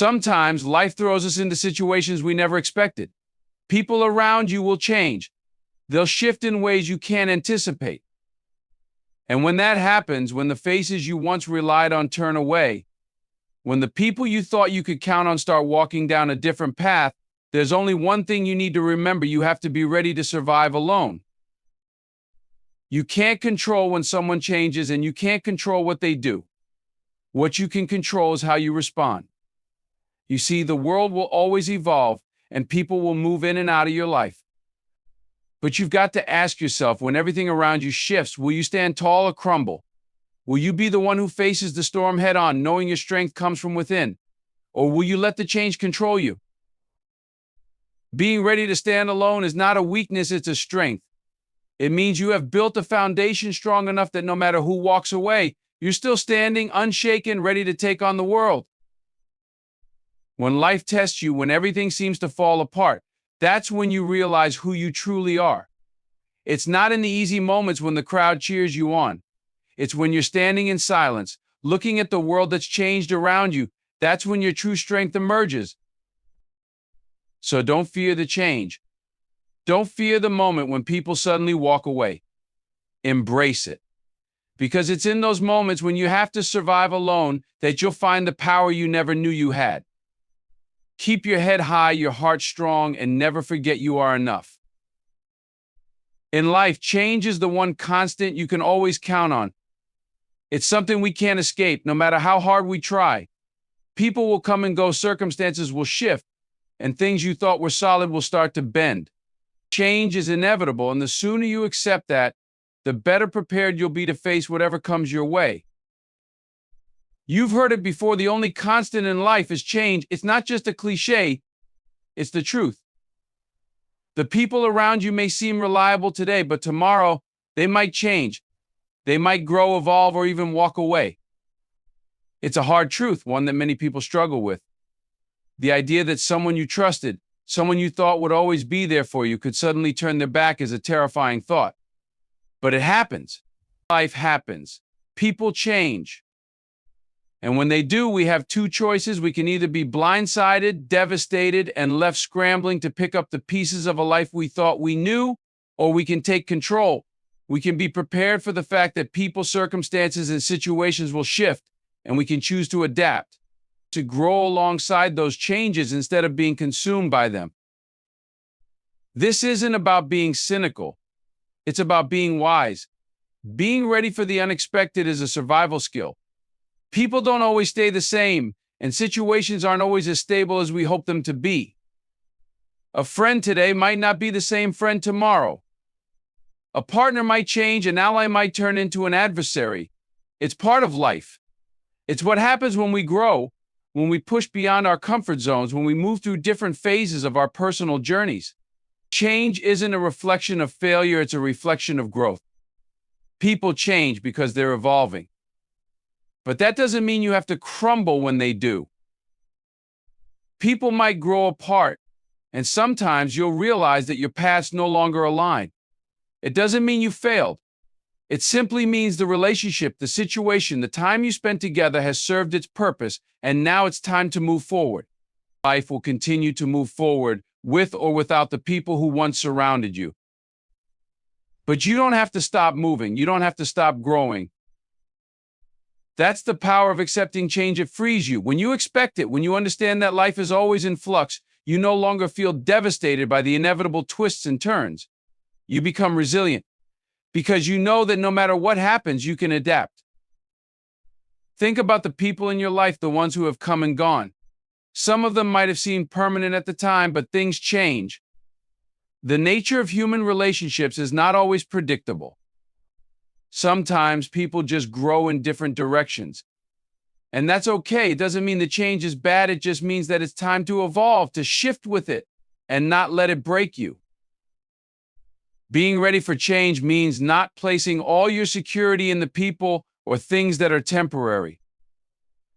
Sometimes life throws us into situations we never expected. People around you will change. They'll shift in ways you can't anticipate. And when that happens, when the faces you once relied on turn away, when the people you thought you could count on start walking down a different path, there's only one thing you need to remember: you have to be ready to survive alone. You can't control when someone changes, and you can't control what they do. What you can control is how you respond. You see, the world will always evolve, and people will move in and out of your life. But you've got to ask yourself, when everything around you shifts, will you stand tall or crumble? Will you be the one who faces the storm head on, knowing your strength comes from within? Or will you let the change control you? Being ready to stand alone is not a weakness, it's a strength. It means you have built a foundation strong enough that no matter who walks away, you're still standing, unshaken, ready to take on the world. When life tests you, when everything seems to fall apart, that's when you realize who you truly are. It's not in the easy moments when the crowd cheers you on. It's when you're standing in silence, looking at the world that's changed around you. That's when your true strength emerges. So don't fear the change. Don't fear the moment when people suddenly walk away. Embrace it. Because it's in those moments when you have to survive alone that you'll find the power you never knew you had. Keep your head high, your heart strong, and never forget you are enough. In life, change is the one constant you can always count on. It's something we can't escape, no matter how hard we try. People will come and go, circumstances will shift, and things you thought were solid will start to bend. Change is inevitable, and the sooner you accept that, the better prepared you'll be to face whatever comes your way. You've heard it before, the only constant in life is change. It's not just a cliche, it's the truth. The people around you may seem reliable today, but tomorrow they might change. They might grow, evolve, or even walk away. It's a hard truth, one that many people struggle with. The idea that someone you trusted, someone you thought would always be there for you, could suddenly turn their back is a terrifying thought. But it happens. Life happens. People change. And when they do, we have two choices. We can either be blindsided, devastated, and left scrambling to pick up the pieces of a life we thought we knew, or we can take control. We can be prepared for the fact that people, circumstances, and situations will shift, and we can choose to adapt, to grow alongside those changes instead of being consumed by them. This isn't about being cynical. It's about being wise. Being ready for the unexpected is a survival skill. People don't always stay the same, and situations aren't always as stable as we hope them to be. A friend today might not be the same friend tomorrow. A partner might change, an ally might turn into an adversary. It's part of life. It's what happens when we grow, when we push beyond our comfort zones, when we move through different phases of our personal journeys. Change isn't a reflection of failure, it's a reflection of growth. People change because they're evolving. But that doesn't mean you have to crumble when they do. People might grow apart, and sometimes you'll realize that your paths no longer align. It doesn't mean you failed. It simply means the relationship, the situation, the time you spent together has served its purpose, and now it's time to move forward. Life will continue to move forward with or without the people who once surrounded you. But you don't have to stop moving. You don't have to stop growing. That's the power of accepting change. It frees you. When you expect it, when you understand that life is always in flux, you no longer feel devastated by the inevitable twists and turns. You become resilient because you know that no matter what happens, you can adapt. Think about the people in your life, the ones who have come and gone. Some of them might have seemed permanent at the time, but things change. The nature of human relationships is not always predictable. Sometimes people just grow in different directions. And that's okay. It doesn't mean the change is bad. It just means that it's time to evolve, to shift with it, and not let it break you. Being ready for change means not placing all your security in the people or things that are temporary.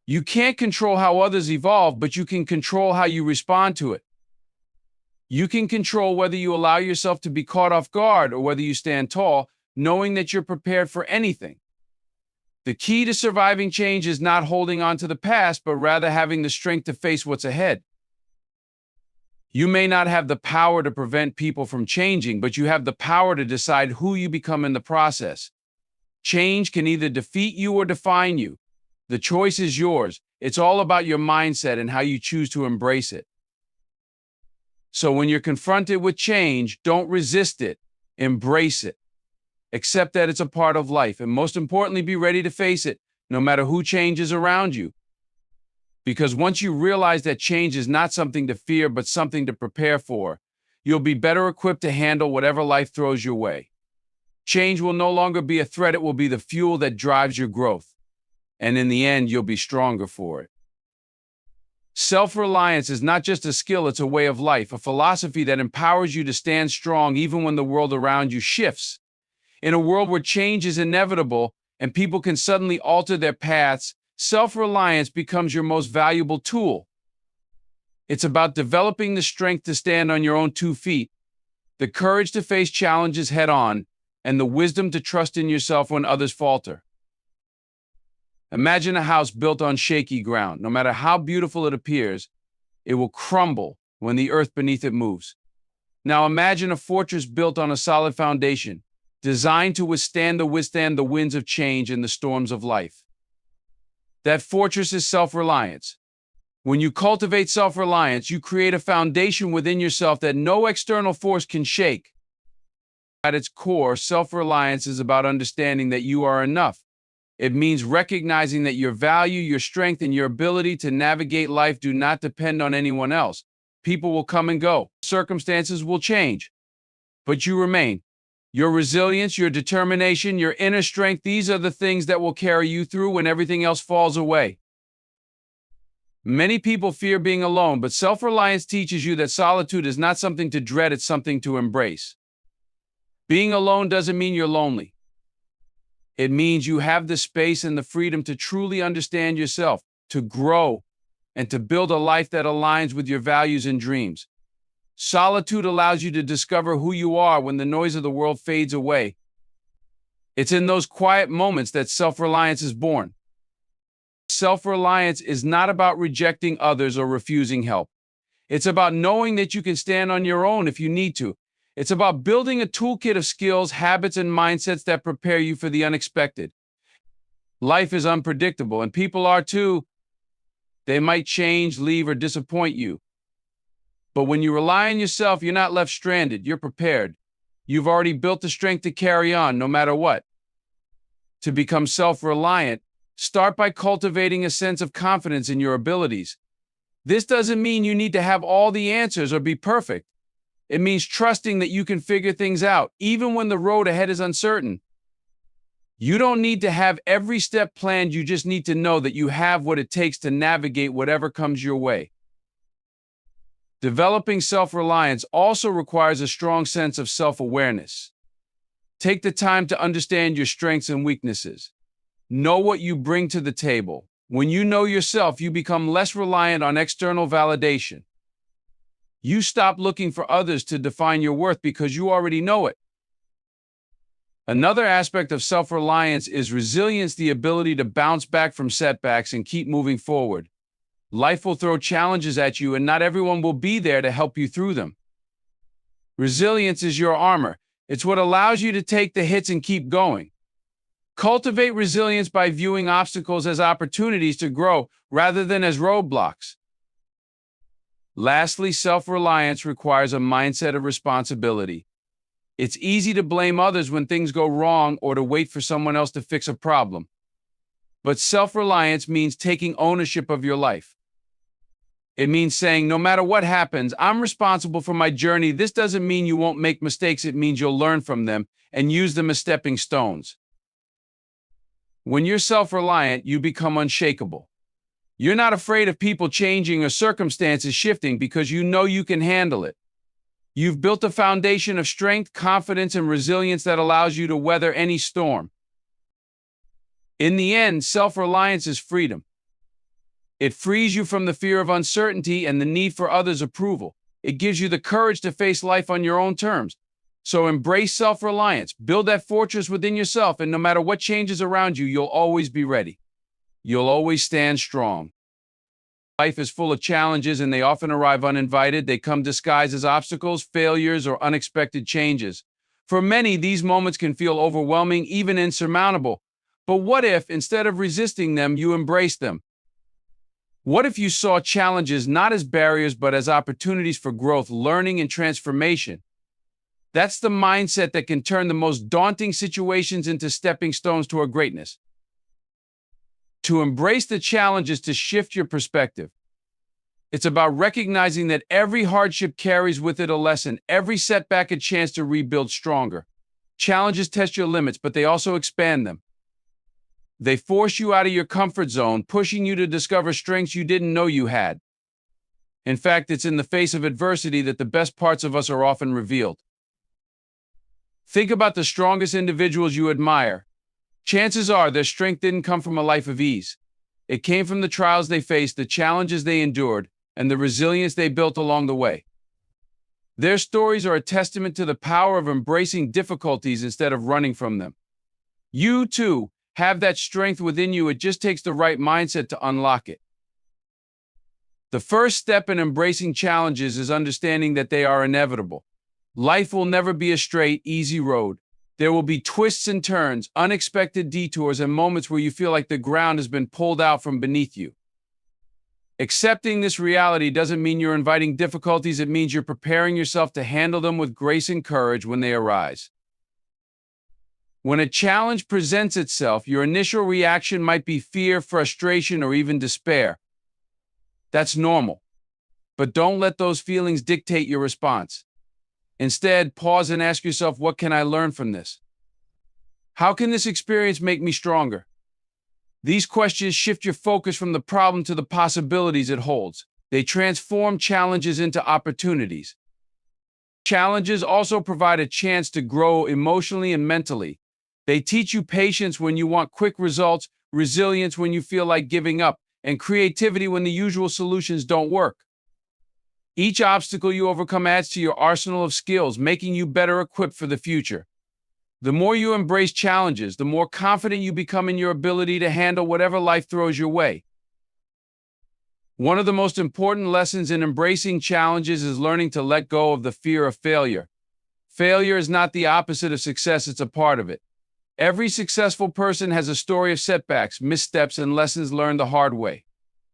You can't control how others evolve, but you can control how you respond to it. You can control whether you allow yourself to be caught off guard or whether you stand tall, knowing that you're prepared for anything. The key to surviving change is not holding on to the past, but rather having the strength to face what's ahead. You may not have the power to prevent people from changing, but you have the power to decide who you become in the process. Change can either defeat you or define you. The choice is yours. It's all about your mindset and how you choose to embrace it. So when you're confronted with change, don't resist it. Embrace it. Accept that it's a part of life, and most importantly, be ready to face it, no matter who changes around you. Because once you realize that change is not something to fear, but something to prepare for, you'll be better equipped to handle whatever life throws your way. Change will no longer be a threat, it will be the fuel that drives your growth. And in the end, you'll be stronger for it. Self-reliance is not just a skill, it's a way of life, a philosophy that empowers you to stand strong even when the world around you shifts. In a world where change is inevitable and people can suddenly alter their paths, self-reliance becomes your most valuable tool. It's about developing the strength to stand on your own 2 feet, the courage to face challenges head-on, and the wisdom to trust in yourself when others falter. Imagine a house built on shaky ground. No matter how beautiful it appears, it will crumble when the earth beneath it moves. Now imagine a fortress built on a solid foundation, designed to withstand the winds of change and the storms of life. That fortress is self-reliance. When you cultivate self-reliance, you create a foundation within yourself that no external force can shake. At its core, self-reliance is about understanding that you are enough. It means recognizing that your value, your strength, and your ability to navigate life do not depend on anyone else. People will come and go. Circumstances will change. But you remain. Your resilience, your determination, your inner strength, these are the things that will carry you through when everything else falls away. Many people fear being alone, but self-reliance teaches you that solitude is not something to dread, it's something to embrace. Being alone doesn't mean you're lonely. It means you have the space and the freedom to truly understand yourself, to grow, and to build a life that aligns with your values and dreams. Solitude allows you to discover who you are when the noise of the world fades away. It's in those quiet moments that self-reliance is born. Self-reliance is not about rejecting others or refusing help. It's about knowing that you can stand on your own if you need to. It's about building a toolkit of skills, habits, and mindsets that prepare you for the unexpected. Life is unpredictable, and people are too. They might change, leave, or disappoint you. But when you rely on yourself, you're not left stranded, you're prepared. You've already built the strength to carry on, no matter what. To become self-reliant, start by cultivating a sense of confidence in your abilities. This doesn't mean you need to have all the answers or be perfect. It means trusting that you can figure things out, even when the road ahead is uncertain. You don't need to have every step planned, you just need to know that you have what it takes to navigate whatever comes your way. Developing self-reliance also requires a strong sense of self-awareness. Take the time to understand your strengths and weaknesses. Know what you bring to the table. When you know yourself, you become less reliant on external validation. You stop looking for others to define your worth because you already know it. Another aspect of self-reliance is resilience, the ability to bounce back from setbacks and keep moving forward. Life will throw challenges at you, and not everyone will be there to help you through them. Resilience is your armor. It's what allows you to take the hits and keep going. Cultivate resilience by viewing obstacles as opportunities to grow rather than as roadblocks. Lastly, self-reliance requires a mindset of responsibility. It's easy to blame others when things go wrong or to wait for someone else to fix a problem. But self-reliance means taking ownership of your life. It means saying, no matter what happens, I'm responsible for my journey. This doesn't mean you won't make mistakes. It means you'll learn from them and use them as stepping stones. When you're self-reliant, you become unshakable. You're not afraid of people changing or circumstances shifting because you know you can handle it. You've built a foundation of strength, confidence, and resilience that allows you to weather any storm. In the end, self-reliance is freedom. It frees you from the fear of uncertainty and the need for others' approval. It gives you the courage to face life on your own terms. So embrace self-reliance, build that fortress within yourself, and no matter what changes around you, you'll always be ready. You'll always stand strong. Life is full of challenges, and they often arrive uninvited. They come disguised as obstacles, failures, or unexpected changes. For many, these moments can feel overwhelming, even insurmountable. But what if, instead of resisting them, you embraced them? What if you saw challenges not as barriers, but as opportunities for growth, learning, and transformation? That's the mindset that can turn the most daunting situations into stepping stones toward greatness. To embrace the challenge is to shift your perspective. It's about recognizing that every hardship carries with it a lesson, every setback a chance to rebuild stronger. Challenges test your limits, but they also expand them. They force you out of your comfort zone, pushing you to discover strengths you didn't know you had. In fact, it's in the face of adversity that the best parts of us are often revealed. Think about the strongest individuals you admire. Chances are their strength didn't come from a life of ease. It came from the trials they faced, the challenges they endured, and the resilience they built along the way. Their stories are a testament to the power of embracing difficulties instead of running from them. You, too, have that strength within you. It just takes the right mindset to unlock it. The first step in embracing challenges is understanding that they are inevitable. Life will never be a straight, easy road. There will be twists and turns, unexpected detours, and moments where you feel like the ground has been pulled out from beneath you. Accepting this reality doesn't mean you're inviting difficulties. It means you're preparing yourself to handle them with grace and courage when they arise. When a challenge presents itself, your initial reaction might be fear, frustration, or even despair. That's normal. But don't let those feelings dictate your response. Instead, pause and ask yourself, what can I learn from this? How can this experience make me stronger? These questions shift your focus from the problem to the possibilities it holds. They transform challenges into opportunities. Challenges also provide a chance to grow emotionally and mentally. They teach you patience when you want quick results, resilience when you feel like giving up, and creativity when the usual solutions don't work. Each obstacle you overcome adds to your arsenal of skills, making you better equipped for the future. The more you embrace challenges, the more confident you become in your ability to handle whatever life throws your way. One of the most important lessons in embracing challenges is learning to let go of the fear of failure. Failure is not the opposite of success, it's a part of it. Every successful person has a story of setbacks, missteps, and lessons learned the hard way.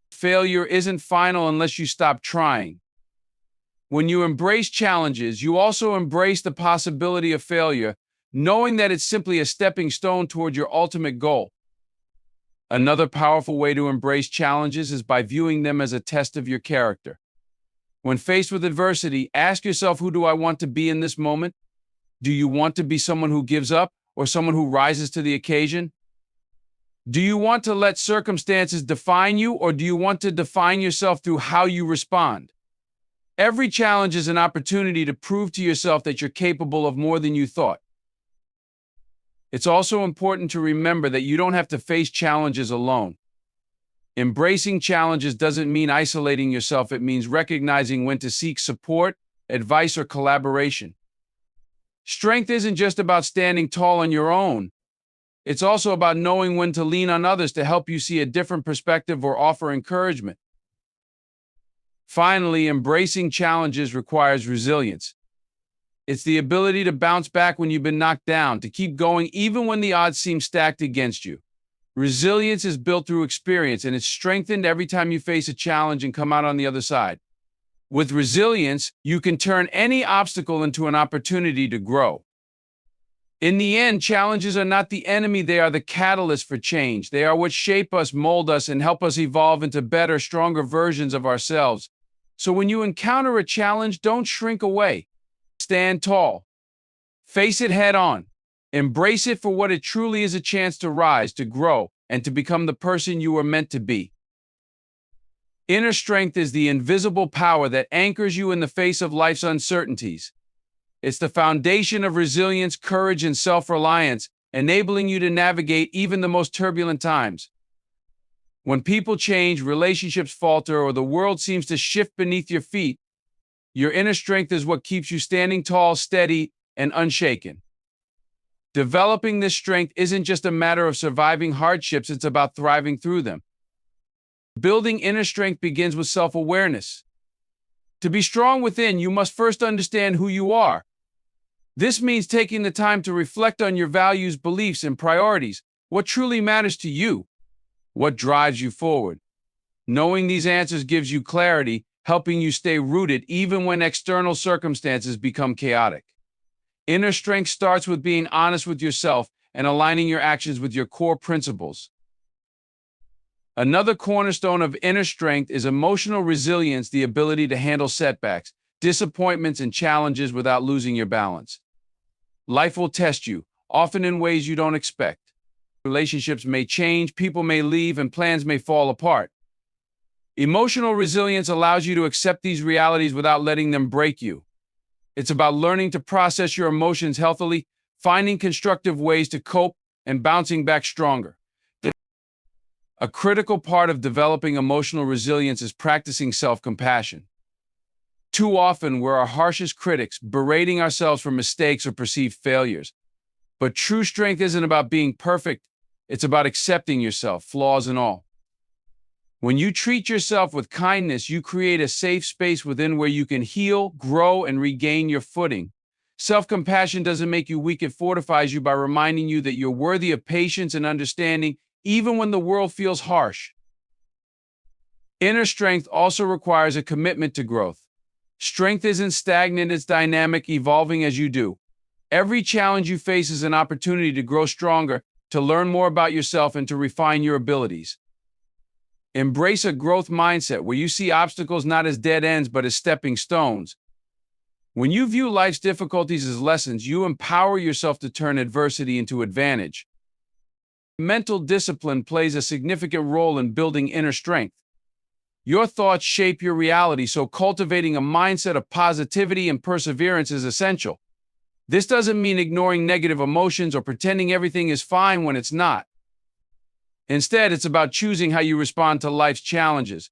Failure isn't final unless you stop trying. When you embrace challenges, you also embrace the possibility of failure, knowing that it's simply a stepping stone toward your ultimate goal. Another powerful way to embrace challenges is by viewing them as a test of your character. When faced with adversity, ask yourself, who do I want to be in this moment? Do you want to be someone who gives up or someone who rises to the occasion? Do you want to let circumstances define you, or do you want to define yourself through how you respond? Every challenge is an opportunity to prove to yourself that you're capable of more than you thought. It's also important to remember that you don't have to face challenges alone. Embracing challenges doesn't mean isolating yourself. It means recognizing when to seek support, advice, or collaboration. Strength isn't just about standing tall on your own. It's also about knowing when to lean on others to help you see a different perspective or offer encouragement. Finally, embracing challenges requires resilience. It's the ability to bounce back when you've been knocked down, to keep going even when the odds seem stacked against you. Resilience is built through experience, and it's strengthened every time you face a challenge and come out on the other side. With resilience, you can turn any obstacle into an opportunity to grow. In the end, challenges are not the enemy, they are the catalyst for change. They are what shape us, mold us, and help us evolve into better, stronger versions of ourselves. So when you encounter a challenge, don't shrink away. Stand tall. Face it head on. Embrace it for what it truly is, a chance to rise, to grow, and to become the person you were meant to be. Inner strength is the invisible power that anchors you in the face of life's uncertainties. It's the foundation of resilience, courage, and self-reliance, enabling you to navigate even the most turbulent times. When people change, relationships falter, or the world seems to shift beneath your feet, your inner strength is what keeps you standing tall, steady, and unshaken. Developing this strength isn't just a matter of surviving hardships, it's about thriving through them. Building inner strength begins with self-awareness. To be strong within, you must first understand who you are. This means taking the time to reflect on your values, beliefs, and priorities. What truly matters to you? What drives you forward? Knowing these answers gives you clarity, helping you stay rooted even when external circumstances become chaotic. Inner strength starts with being honest with yourself and aligning your actions with your core principles. Another cornerstone of inner strength is emotional resilience, the ability to handle setbacks, disappointments, and challenges without losing your balance. Life will test you, often in ways you don't expect. Relationships may change, people may leave, and plans may fall apart. Emotional resilience allows you to accept these realities without letting them break you. It's about learning to process your emotions healthily, finding constructive ways to cope, and bouncing back stronger. A critical part of developing emotional resilience is practicing self-compassion. Too often, we're our harshest critics, berating ourselves for mistakes or perceived failures. But true strength isn't about being perfect, it's about accepting yourself, flaws and all. When you treat yourself with kindness, you create a safe space within where you can heal, grow, and regain your footing. Self-compassion doesn't make you weak, it fortifies you by reminding you that you're worthy of patience and understanding, even when the world feels harsh. Inner strength also requires a commitment to growth. Strength isn't stagnant, it's dynamic, evolving as you do. Every challenge you face is an opportunity to grow stronger, to learn more about yourself, and to refine your abilities. Embrace a growth mindset where you see obstacles not as dead ends but as stepping stones. When you view life's difficulties as lessons, you empower yourself to turn adversity into advantage. Mental discipline plays a significant role in building inner strength. Your thoughts shape your reality, so cultivating a mindset of positivity and perseverance is essential. This doesn't mean ignoring negative emotions or pretending everything is fine when it's not. Instead, it's about choosing how you respond to life's challenges.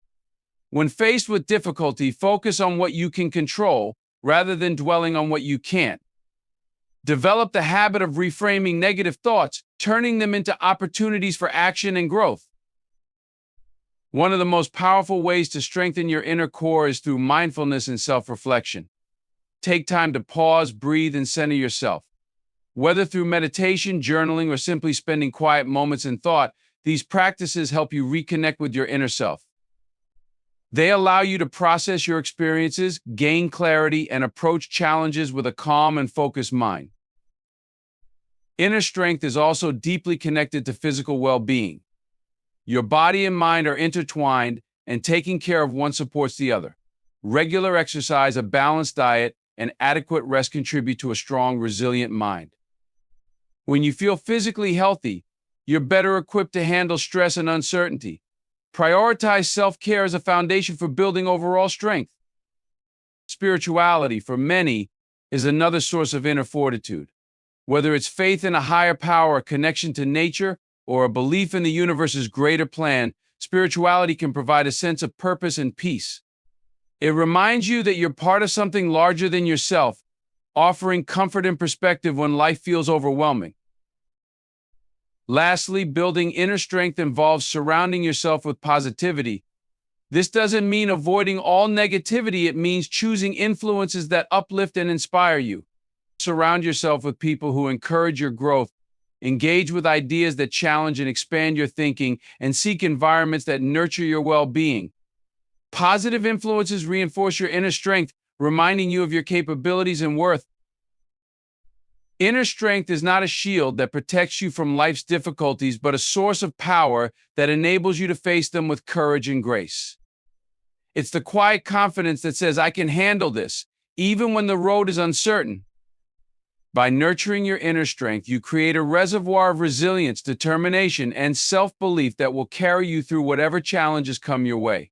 When faced with difficulty, focus on what you can control rather than dwelling on what you can't. Develop the habit of reframing negative thoughts, turning them into opportunities for action and growth. One of the most powerful ways to strengthen your inner core is through mindfulness and self-reflection. Take time to pause, breathe, and center yourself. Whether through meditation, journaling, or simply spending quiet moments in thought, these practices help you reconnect with your inner self. They allow you to process your experiences, gain clarity, and approach challenges with a calm and focused mind. Inner strength is also deeply connected to physical well-being. Your body and mind are intertwined, and taking care of one supports the other. Regular exercise, a balanced diet, and adequate rest contribute to a strong, resilient mind. When you feel physically healthy, you're better equipped to handle stress and uncertainty. Prioritize self-care as a foundation for building overall strength. Spirituality, for many, is another source of inner fortitude. Whether it's faith in a higher power, a connection to nature, or a belief in the universe's greater plan, spirituality can provide a sense of purpose and peace. It reminds you that you're part of something larger than yourself, offering comfort and perspective when life feels overwhelming. Lastly, building inner strength involves surrounding yourself with positivity. This doesn't mean avoiding all negativity, it means choosing influences that uplift and inspire you. Surround yourself with people who encourage your growth, engage with ideas that challenge and expand your thinking, and seek environments that nurture your well-being. Positive influences reinforce your inner strength, reminding you of your capabilities and worth. Inner strength is not a shield that protects you from life's difficulties, but a source of power that enables you to face them with courage and grace. It's the quiet confidence that says, "I can handle this," even when the road is uncertain. By nurturing your inner strength, you create a reservoir of resilience, determination, and self-belief that will carry you through whatever challenges come your way.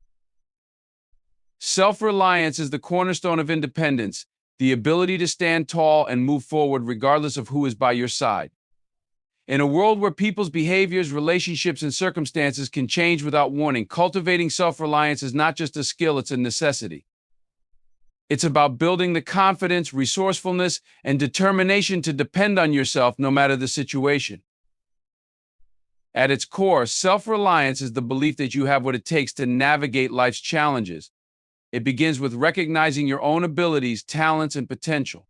Self-reliance is the cornerstone of independence, the ability to stand tall and move forward regardless of who is by your side. In a world where people's behaviors, relationships, and circumstances can change without warning, cultivating self-reliance is not just a skill, it's a necessity. It's about building the confidence, resourcefulness, and determination to depend on yourself no matter the situation. At its core, self-reliance is the belief that you have what it takes to navigate life's challenges. It begins with recognizing your own abilities, talents, and potential.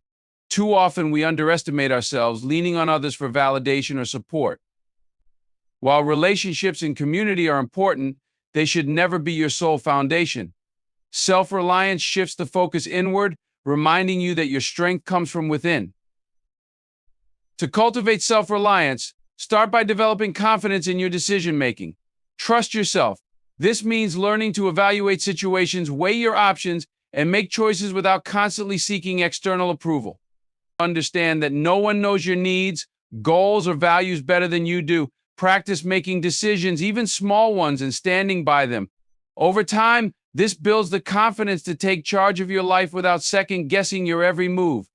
Too often, we underestimate ourselves, leaning on others for validation or support. While relationships and community are important, they should never be your sole foundation. Self-reliance shifts the focus inward, reminding you that your strength comes from within. To cultivate self-reliance, start by developing confidence in your decision-making. Trust yourself. This means learning to evaluate situations, weigh your options, and make choices without constantly seeking external approval. Understand that no one knows your needs, goals, or values better than you do. Practice making decisions, even small ones, and standing by them. Over time, this builds the confidence to take charge of your life without second-guessing your every move.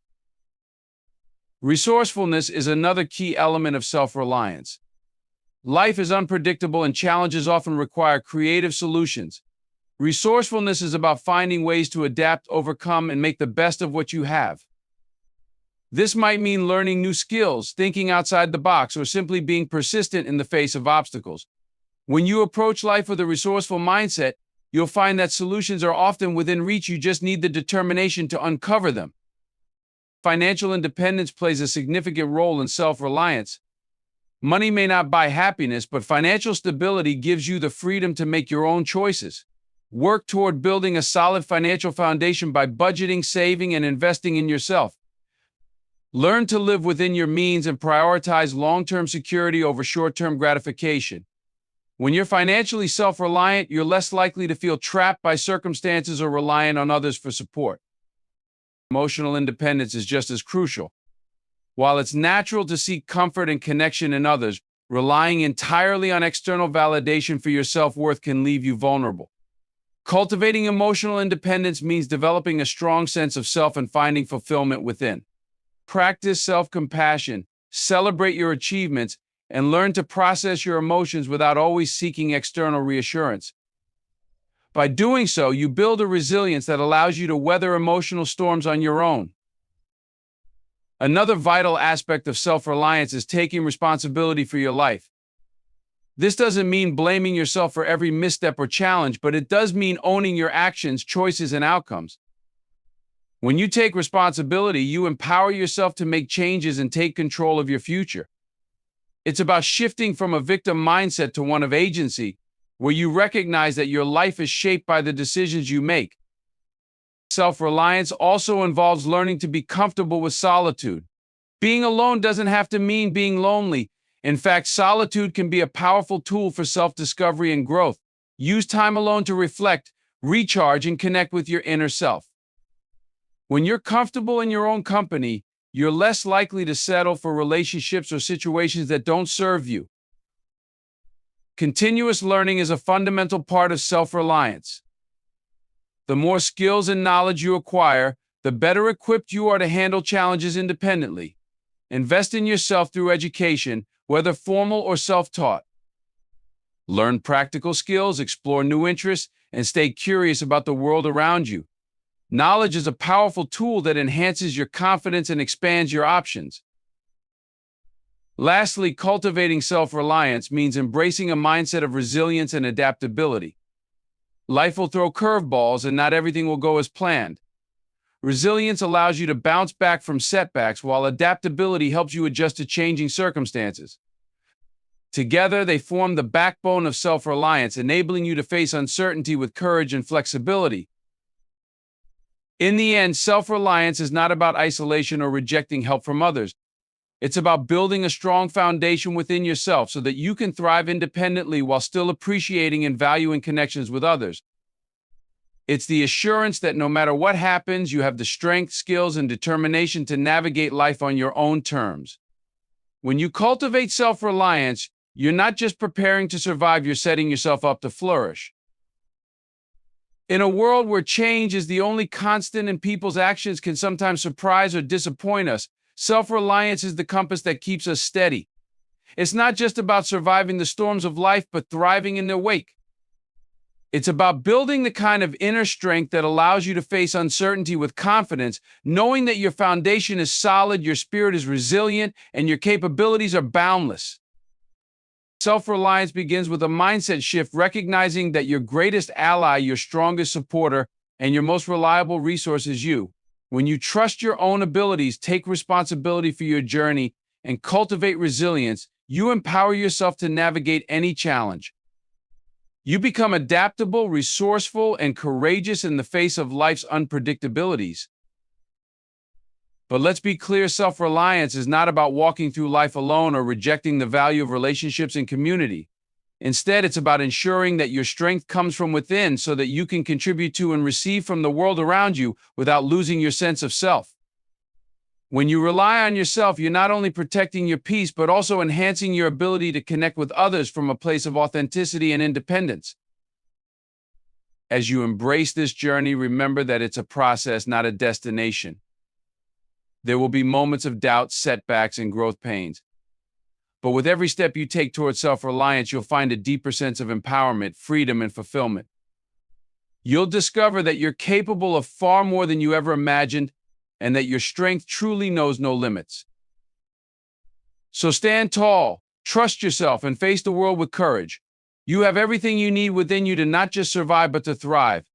Resourcefulness is another key element of self-reliance. Life is unpredictable and challenges often require creative solutions. Resourcefulness is about finding ways to adapt, overcome, and make the best of what you have. This might mean learning new skills, thinking outside the box, or simply being persistent in the face of obstacles. When you approach life with a resourceful mindset, you'll find that solutions are often within reach. You just need the determination to uncover them. Financial independence plays a significant role in self-reliance. Money may not buy happiness, but financial stability gives you the freedom to make your own choices. Work toward building a solid financial foundation by budgeting, saving, and investing in yourself. Learn to live within your means and prioritize long-term security over short-term gratification. When you're financially self-reliant, you're less likely to feel trapped by circumstances or reliant on others for support. Emotional independence is just as crucial. While it's natural to seek comfort and connection in others, relying entirely on external validation for your self-worth can leave you vulnerable. Cultivating emotional independence means developing a strong sense of self and finding fulfillment within. Practice self-compassion, celebrate your achievements, and learn to process your emotions without always seeking external reassurance. By doing so, you build a resilience that allows you to weather emotional storms on your own. Another vital aspect of self-reliance is taking responsibility for your life. This doesn't mean blaming yourself for every misstep or challenge, but it does mean owning your actions, choices, and outcomes. When you take responsibility, you empower yourself to make changes and take control of your future. It's about shifting from a victim mindset to one of agency, where you recognize that your life is shaped by the decisions you make. Self-reliance also involves learning to be comfortable with solitude. Being alone doesn't have to mean being lonely. In fact, solitude can be a powerful tool for self-discovery and growth. Use time alone to reflect, recharge, and connect with your inner self. When you're comfortable in your own company, you're less likely to settle for relationships or situations that don't serve you. Continuous learning is a fundamental part of self-reliance. The more skills and knowledge you acquire, the better equipped you are to handle challenges independently. Invest in yourself through education, whether formal or self-taught. Learn practical skills, explore new interests, and stay curious about the world around you. Knowledge is a powerful tool that enhances your confidence and expands your options. Lastly, cultivating self-reliance means embracing a mindset of resilience and adaptability. Life will throw curveballs and not everything will go as planned. Resilience allows you to bounce back from setbacks, while adaptability helps you adjust to changing circumstances. Together, they form the backbone of self-reliance, enabling you to face uncertainty with courage and flexibility. In the end, self-reliance is not about isolation or rejecting help from others. It's about building a strong foundation within yourself so that you can thrive independently while still appreciating and valuing connections with others. It's the assurance that no matter what happens, you have the strength, skills, and determination to navigate life on your own terms. When you cultivate self-reliance, you're not just preparing to survive, you're setting yourself up to flourish. In a world where change is the only constant and people's actions can sometimes surprise or disappoint us, self-reliance is the compass that keeps us steady. It's not just about surviving the storms of life, but thriving in their wake. It's about building the kind of inner strength that allows you to face uncertainty with confidence, knowing that your foundation is solid, your spirit is resilient, and your capabilities are boundless. Self-reliance begins with a mindset shift, recognizing that your greatest ally, your strongest supporter, and your most reliable resource is you. When you trust your own abilities, take responsibility for your journey, and cultivate resilience, you empower yourself to navigate any challenge. You become adaptable, resourceful, and courageous in the face of life's unpredictabilities. But let's be clear, self-reliance is not about walking through life alone or rejecting the value of relationships and community. Instead, it's about ensuring that your strength comes from within so that you can contribute to and receive from the world around you without losing your sense of self. When you rely on yourself, you're not only protecting your peace, but also enhancing your ability to connect with others from a place of authenticity and independence. As you embrace this journey, remember that it's a process, not a destination. There will be moments of doubt, setbacks, and growth pains. But with every step you take towards self-reliance, you'll find a deeper sense of empowerment, freedom, and fulfillment. You'll discover that you're capable of far more than you ever imagined, and that your strength truly knows no limits. So stand tall, trust yourself, and face the world with courage. You have everything you need within you to not just survive, but to thrive.